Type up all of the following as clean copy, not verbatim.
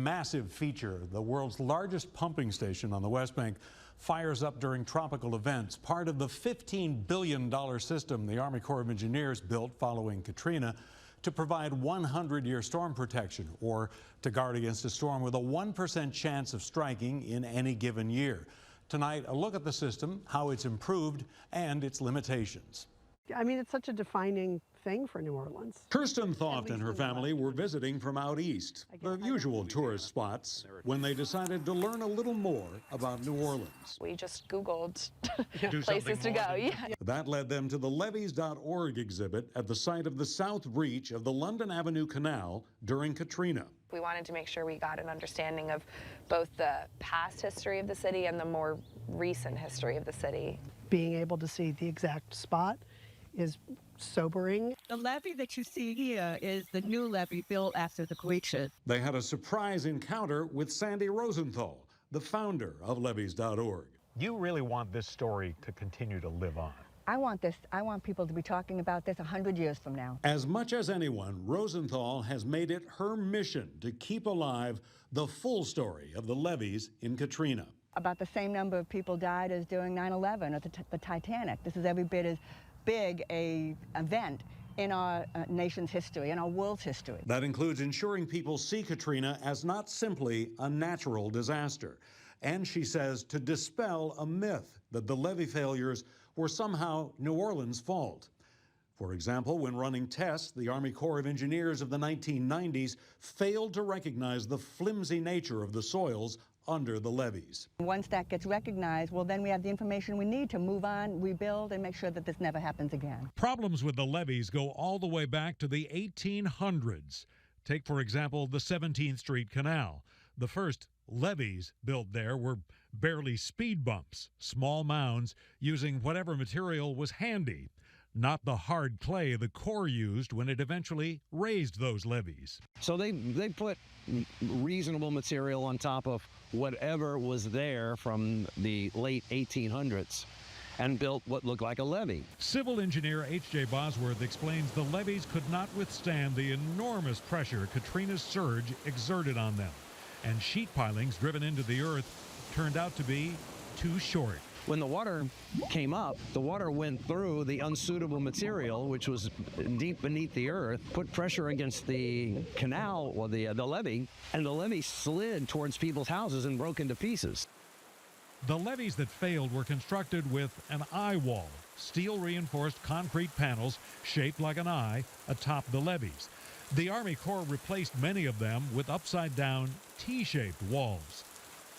Massive feature, the world's largest pumping station on the West Bank fires up during tropical events, part of the $15 billion system the Army Corps of Engineers built following Katrina to provide 100-year storm protection, or to guard against a storm with a 1% chance of striking in any given year. Tonight, a look at the system, how it's improved, and its limitations. I mean, it's such a defining thing for New Orleans. Kirsten Thoft and her family were visiting from out east, the usual tourist spots, when they decided to learn a little more about New Orleans. We just Googled places to go. That led them to the levies.org exhibit at the site of the South Reach of the London Avenue Canal during Katrina. We wanted to make sure we got an understanding of both the past history of the city and the more recent history of the city. Being able to see the exact spot is sobering. The levee that you see here is the new levee built after the Katrina. They had a surprise encounter with Sandy Rosenthal, the founder of levies.org. You really want this story to continue to live on. I want people to be talking about this 100 years from now. As much as anyone, Rosenthal has made it her mission to keep alive the full story of the levees in Katrina. About the same number of people died as during 9/11 or the Titanic. This is every bit as big a event in our nation's history, in our world's history. That includes ensuring people see Katrina as not simply a natural disaster. And she says to dispel a myth that the levee failures were somehow New Orleans' fault. For example, when running tests, the Army Corps of Engineers of the 1990s failed to recognize the flimsy nature of the soils under the levees. Once that gets recognized, well, then we have the information we need to move on, rebuild, and make sure that this never happens again. Problems with the levees go all the way back to the 1800s. Take, for example, the 17th Street Canal. The first levees built there were barely speed bumps, small mounds using whatever material was handy, not the hard clay the Corps used when it eventually raised those levees. So they put reasonable material on top of whatever was there from the late 1800s and built what looked like a levee. Civil engineer H.J. Bosworth explains the levees could not withstand the enormous pressure Katrina's surge exerted on them, and sheet pilings driven into the earth turned out to be too short. When the water came up, the water went through the unsuitable material, which was deep beneath the earth, put pressure against the canal or the levee, and the levee slid towards people's houses and broke into pieces. The levees that failed were constructed with an eye wall, steel-reinforced concrete panels shaped like an eye atop the levees. The Army Corps replaced many of them with upside-down T-shaped walls.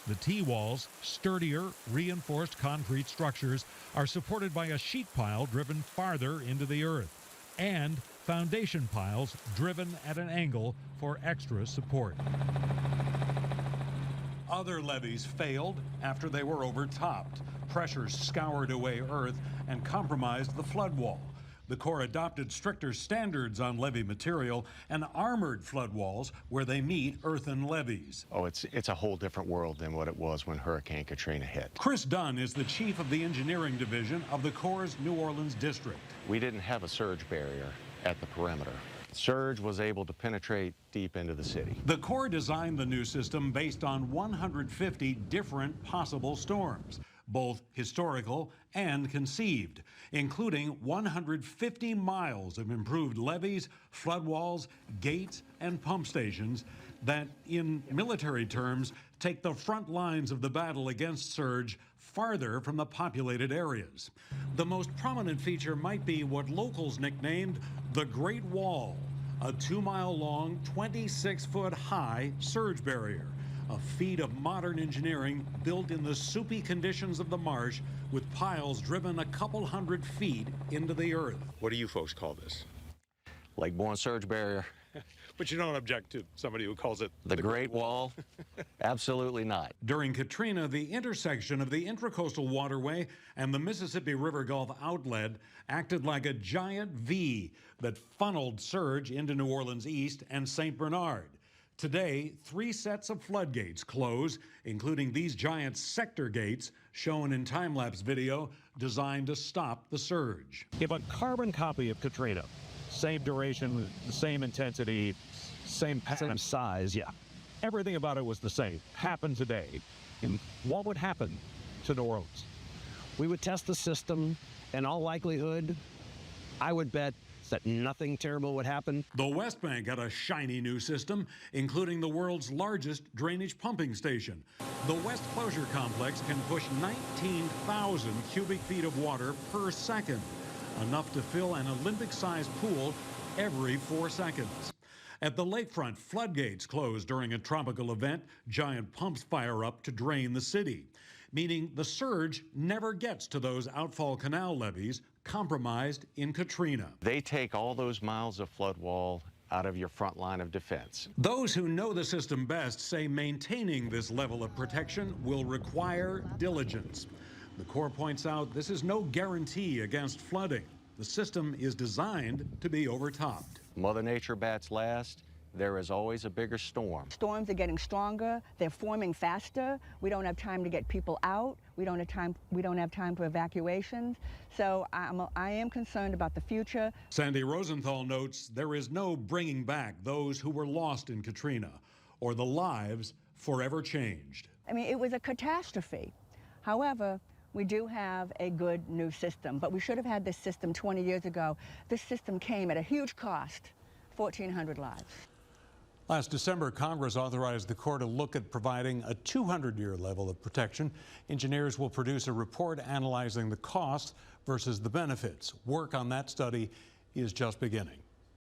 The T-walls, sturdier, reinforced concrete structures, are supported by a sheet pile driven farther into the earth, and foundation piles driven at an angle for extra support. Other levees failed after they were overtopped. Pressure scoured away earth and compromised the flood wall. The Corps adopted stricter standards on levee material and armored flood walls where they meet earthen levees. Oh, it's a whole different world than what it was when Hurricane Katrina hit. Chris Dunn is the chief of the engineering division of the Corps' New Orleans district. We didn't have a surge barrier at the perimeter. Surge was able to penetrate deep into the city. The Corps designed the new system based on 150 different possible storms, both historical and conceived, including 150 miles of improved levees, flood walls, gates, and pump stations that, in military terms, take the front lines of the battle against surge farther from the populated areas. The most prominent feature might be what locals nicknamed the Great Wall, a 2-mile-long, 26-foot-high surge barrier, a feat of modern engineering built in the soupy conditions of the marsh with piles driven a couple hundred feet into the earth. What do you folks call this? Lake-borne surge barrier. But you don't object to somebody who calls it The Great Wall? Absolutely not. During Katrina, the intersection of the Intracoastal Waterway and the Mississippi River Gulf outlet acted like a giant V that funneled surge into New Orleans East and St. Bernard. Today, 3 sets of floodgates close, including these giant sector gates shown in time-lapse video designed to stop the surge. If a carbon copy of Katrina, same duration, same intensity, same pattern, Same size, yeah. everything about it was the same, happened today, what would happen to New Orleans? We would test the system. In all likelihood, I would bet that nothing terrible would happen. The West Bank had a shiny new system, including the world's largest drainage pumping station. The West Closure Complex can push 19,000 cubic feet of water per second, enough to fill an Olympic-sized pool every 4 seconds. At the lakefront, floodgates close during a tropical event. Giant pumps fire up to drain the city, meaning the surge never gets to those outfall canal levees compromised in Katrina. They take all those miles of flood wall out of your front line of defense. Those who know the system best say maintaining this level of protection will require diligence. The Corps points out this is no guarantee against flooding. The system is designed to be overtopped. Mother Nature bats last. There is always a bigger storm. Storms are getting stronger. They're forming faster. We don't have time to get people out. We don't have time for evacuations. So I am concerned about the future. Sandy Rosenthal notes there is no bringing back those who were lost in Katrina or the lives forever changed. I mean, it was a catastrophe. However, we do have a good new system, but we should have had this system 20 years ago. This system came at a huge cost, 1,400 lives. Last December, Congress authorized the Corps to look at providing a 200-year level of protection. Engineers will produce a report analyzing the costs versus the benefits. Work on that study is just beginning.